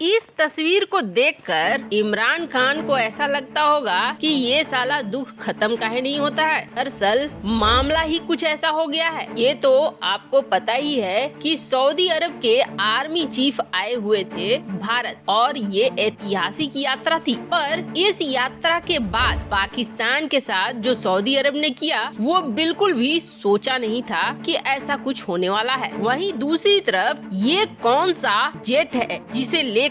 इस तस्वीर को देखकर इमरान खान को ऐसा लगता होगा कि ये साला दुख खत्म काहे नहीं होता है। दरअसल मामला ही कुछ ऐसा हो गया है। ये तो आपको पता ही है कि सऊदी अरब के आर्मी चीफ आए हुए थे भारत और ये ऐतिहासिक यात्रा थी। पर इस यात्रा के बाद पाकिस्तान के साथ जो सऊदी अरब ने किया वो बिल्कुल भी सोचा नहीं था कि ऐसा कुछ होने वाला है। वहीं दूसरी तरफ ये कौन सा जेट है जिसे लेकर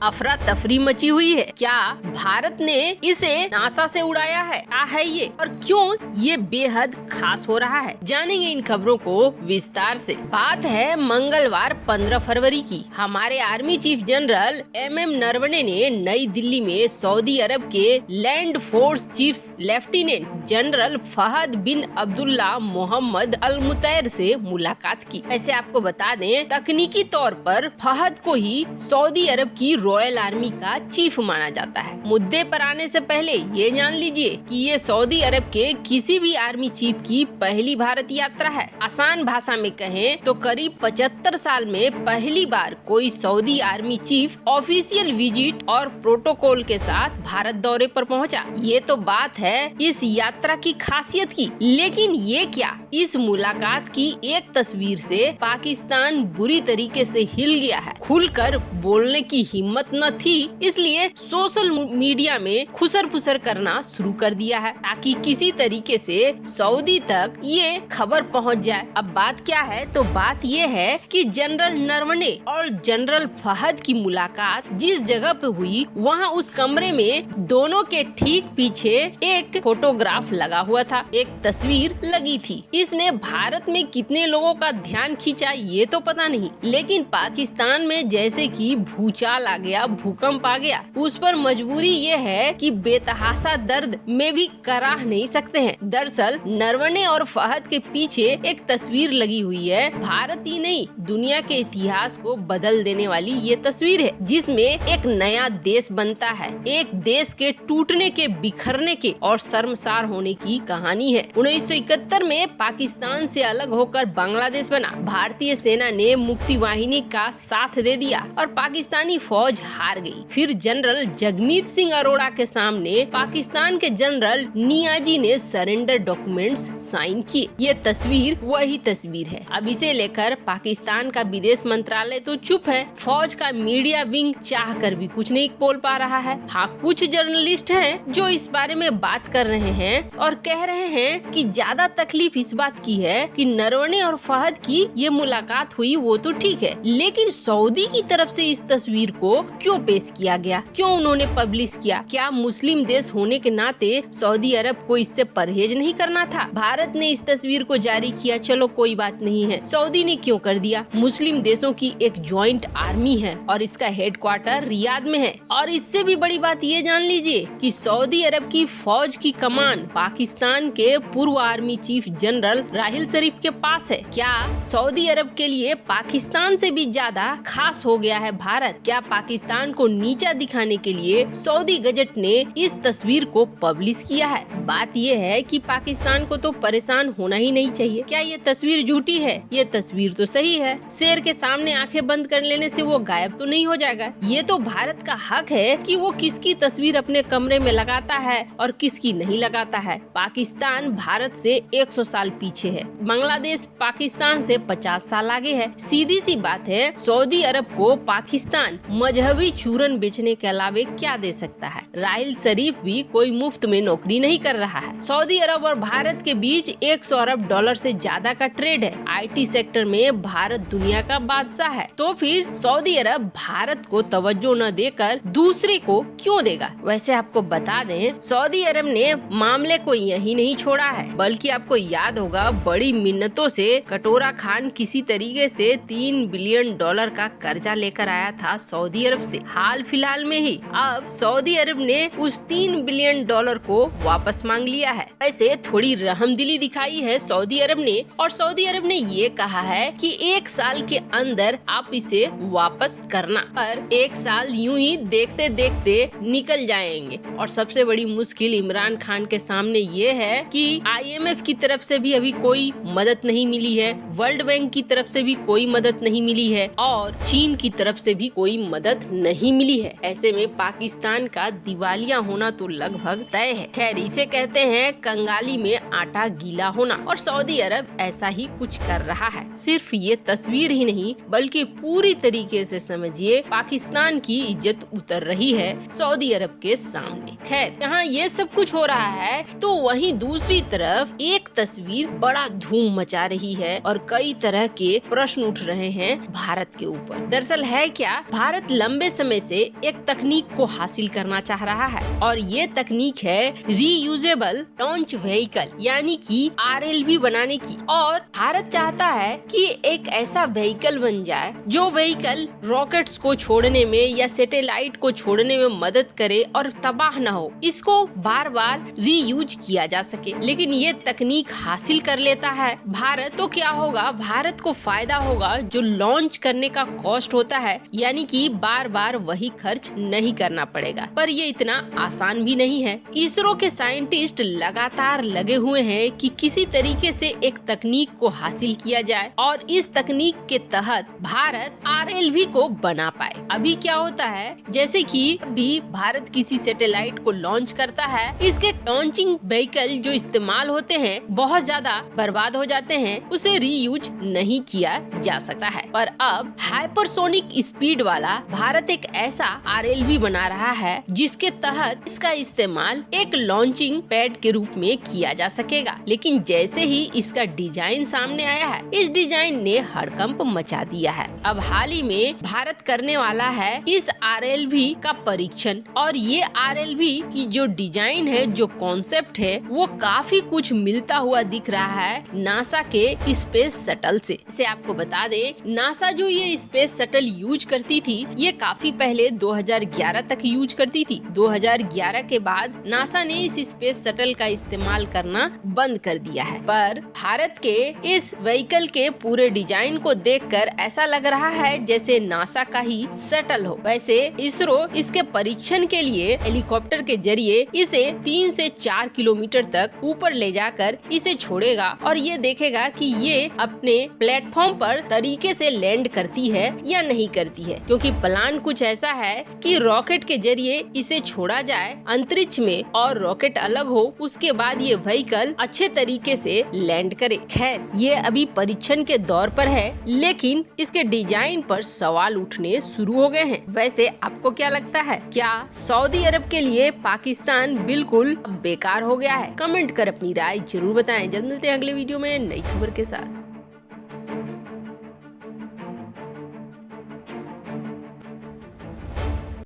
अफरा तफरी मची हुई है। क्या भारत ने इसे नासा से उड़ाया है? क्या है ये और क्यों ये बेहद खास हो रहा है, जानेंगे इन खबरों को विस्तार से। बात है मंगलवार 15 फरवरी की। हमारे army chief general MM Naravane ने नई दिल्ली में सऊदी अरब के land force chief lieutenant general Fahad bin Abdullah Mohammed Al Mutair से मुलाकात की। ऐसे आपको बता दें, तकनीकी तौर पर फहद को ही सऊदी अरब की रॉयल आर्मी का चीफ माना जाता है। मुद्दे पर आने से पहले ये जान लीजिए कि ये सऊदी अरब के किसी भी आर्मी चीफ की पहली भारत यात्रा है। आसान भाषा में कहें तो करीब 75 साल में पहली बार कोई Saudi army chief official visit और प्रोटोकॉल के साथ भारत दौरे पर पहुंचा। ये तो बात है इस यात्रा की खासियत की। लेकिन ये क्या, इस मुलाकात की एक तस्वीर से पाकिस्तान बुरी तरीके से हिल गया है। खुलकर बोलने की हिम्मत न थी, इसलिए सोशल मीडिया में खुसर फुसर करना शुरू कर दिया है ताकि किसी तरीके से सऊदी तक ये खबर पहुंच जाए। अब बात क्या है, तो बात ये है कि जनरल नरवणे और जनरल फहद की मुलाकात जिस जगह पे हुई वहाँ उस कमरे में दोनों के ठीक पीछे एक फोटोग्राफ लगा हुआ था, एक तस्वीर लगी थी। इसने भारत में कितने लोगों का ध्यान खींचा ये तो पता नहीं, लेकिन पाकिस्तान में जैसे कि भूचाल आ गया, भूकंप आ गया, उस पर मजबूरी ये है कि बेतहाशा दर्द में भी कराह नहीं सकते हैं। दरअसल नरवणे और फहद के पीछे एक तस्वीर लगी हुई है। भारत ही नहीं दुनिया के इतिहास को बदल देने वाली ये तस्वीर है, जिसमें एक नया देश बनता है। एक देश के टूटने के, बिखरने के और शर्मसार होने की कहानी है। 1971 में पाकिस्तान से अलग होकर बांग्लादेश बना। भारतीय सेना ने मुक्ति वाहिनी का साथ दे दिया और पाकिस्तानी फौज हार गई। फिर जनरल जगमीत सिंह अरोड़ा के सामने पाकिस्तान के जनरल नियाजी ने सरेंडर डॉक्यूमेंट्स साइन किए। ये तस्वीर वही तस्वीर है। अब इसे लेकर पाकिस्तान का विदेश मंत्रालय तो चुप है, फौज का मीडिया विंग चाह कर भी कुछ नहीं बोल पा रहा है। हाँ, कुछ जर्नलिस्ट हैं जो इस बारे में बात कर रहे हैं और कह रहे हैं कि ज्यादा तकलीफ इस बात की है कि नरवणे और फहद की ये मुलाकात हुई वो तो ठीक है, लेकिन सऊदी की तरफ से इस तस्वीर को क्यों पेश किया गया, क्यों उन्होंने पब्लिश किया? क्या मुस्लिम देश होने के नाते सऊदी अरब को इससे परहेज नहीं करना था? भारत ने इस तस्वीर को जारी किया, चलो कोई बात नहीं है। सऊदी ने क्यों कर दिया? मुस्लिम देशों की एक जॉइंट आर्मी है और इसका हेडक्वार्टर रियाद में है। और इससे भी बड़ी बात ये जान लीजिए कि सऊदी अरब की फौज की कमान पाकिस्तान के पूर्व आर्मी चीफ जनरल राहिल शरीफ के पास है। क्या सऊदी अरब के लिए पाकिस्तान से भी ज्यादा खास हो गया है भारत? क्या पाकिस्तान को नीचा दिखाने के लिए सऊदी गजट ने इस तस्वीर को पब्लिश किया है? बात ये है कि पाकिस्तान को तो परेशान होना ही नहीं चाहिए। क्या ये तस्वीर झूठी है? ये तस्वीर तो सही है। शेर के सामने आंखें बंद कर लेने से वो गायब तो नहीं हो जाएगा। ये तो भारत का हक है कि वो किसकी तस्वीर अपने कमरे में लगाता है और किसकी नहीं लगाता है। पाकिस्तान भारत से 100 साल पीछे है, बांग्लादेश पाकिस्तान से 50 साल आगे है। सीधी सी बात है, सऊदी अरब को पाकिस्तान मजहबी चूरन बेचने के अलावे क्या दे सकता है? राहिल शरीफ भी कोई मुफ्त में नौकरी नहीं कर रहा है। सऊदी अरब और भारत के बीच 100 अरब डॉलर से ज्यादा का ट्रेड है। IT सेक्टर में भारत दुनिया का बादशाह है, तो फिर सऊदी अरब भारत को तवज्जो न देकर दूसरे को क्यों देगा? वैसे आपको बता दें, सऊदी अरब ने मामले को यही नहीं छोड़ा है, बल्कि आपको याद होगा बड़ी मिन्नतों से कटोरा खान किसी तरीके से 3 बिलियन डॉलर का कर्जा लेकर आया था सऊदी अरब से। हाल फिलहाल में ही अब सऊदी अरब ने उस 3 बिलियन डॉलर को वापस मांग लिया है। ऐसे थोड़ी रहमदिली दिखाई है सऊदी अरब ने, और सऊदी अरब ने ये कहा है कि 1 साल के अंदर आप इसे वापस करना। पर 1 साल यूं ही देखते देखते निकल जाएंगे। और सबसे बड़ी मुश्किल इमरान खान के सामने ये है कि IMF की तरफ से भी अभी कोई मदद नहीं मिली है, वर्ल्ड बैंक की तरफ से भी कोई मदद नहीं मिली है और चीन की तरफ से भी कोई कोई मदद नहीं मिली है। ऐसे में पाकिस्तान का दिवालिया होना तो लगभग तय है। खैर, इसे कहते हैं कंगाली में आटा गीला होना, और सऊदी अरब ऐसा ही कुछ कर रहा है। सिर्फ ये तस्वीर ही नहीं बल्कि पूरी तरीके से समझिए पाकिस्तान की इज्जत उतर रही है सऊदी अरब के सामने। खैर, यहाँ ये सब कुछ हो रहा है तो वहीं दूसरी तरफ एक तस्वीर बड़ा धूम मचा रही है और कई तरह के प्रश्न उठ रहे हैं भारत के ऊपर। दरअसल है क्या, भारत लंबे समय से एक तकनीक को हासिल करना चाह रहा है और ये तकनीक है रीयूजेबल लॉन्च व्हीकल यानी कि RLV बनाने की। और भारत चाहता है कि एक ऐसा व्हीकल बन जाए जो व्हीकल रॉकेट्स को छोड़ने में या सैटेलाइट को छोड़ने में मदद करे और तबाह न हो, इसको बार बार रीयूज किया जा सके। लेकिन ये तकनीक हासिल कर लेता है भारत तो क्या होगा, भारत को फायदा होगा जो लॉन्च करने का कॉस्ट होता है, यानी कि बार बार वही खर्च नहीं करना पड़ेगा। पर ये इतना आसान भी नहीं है। इसरो के साइंटिस्ट लगातार लगे हुए हैं कि किसी तरीके से एक तकनीक को हासिल किया जाए और इस तकनीक के तहत भारत RLV को बना पाए। अभी क्या होता है, जैसे कि अभी भारत किसी सैटेलाइट को लॉन्च करता है, इसके लॉन्चिंग व्हीकल जो इस्तेमाल होते हैं बहुत ज्यादा बर्बाद हो जाते हैं, उसे रीयूज नहीं किया जा सकता है। पर अब हाइपरसोनिक स्पीड वाला भारत एक ऐसा RLV बना रहा है जिसके तहत इसका इस्तेमाल एक लॉन्चिंग पैड के रूप में किया जा सकेगा। लेकिन जैसे ही इसका डिजाइन सामने आया है, इस डिजाइन ने हड़कंप मचा दिया है। अब हाल ही में भारत करने वाला है इस RLV का परीक्षण, और ये RLV की जो डिजाइन है, जो कॉन्सेप्ट है, वो काफी कुछ मिलता हुआ दिख रहा है नासा के स्पेस शटल से। इसे आपको बता दें, नासा जो ये स्पेस शटल यूज करती थी, ये काफी पहले 2011 तक यूज करती थी। 2011 के बाद नासा ने इस स्पेस शटल का इस्तेमाल करना बंद कर दिया है। पर भारत के इस व्हीकल के पूरे डिजाइन को देखकर ऐसा लग रहा है जैसे नासा का ही शटल हो। वैसे इसरो इसके परीक्षण के लिए हेलीकॉप्टर के जरिए इसे 3 से 4 किलोमीटर तक ऊपर ले जाकर इसे छोड़ेगा और ये देखेगा कि ये अपने प्लेटफॉर्म पर तरीके से लैंड करती है या नहीं करती है, क्योंकि प्लान कुछ ऐसा है कि रॉकेट के जरिए इसे छोड़ा जाए अंतरिक्ष में और रॉकेट अलग हो, उसके बाद ये व्हीकल अच्छे तरीके से लैंड करे। खैर, ये अभी परीक्षण के दौर पर है, लेकिन इसके डिजाइन पर सवाल उठने शुरू हो गए हैं। वैसे आपको क्या लगता है, क्या सऊदी अरब के लिए पाकिस्तान बिल्कुल बेकार हो गया है? कमेंट कर अपनी राय जरूर बताएं। जल्द मिलते हैं अगले वीडियो में नई खबर के साथ।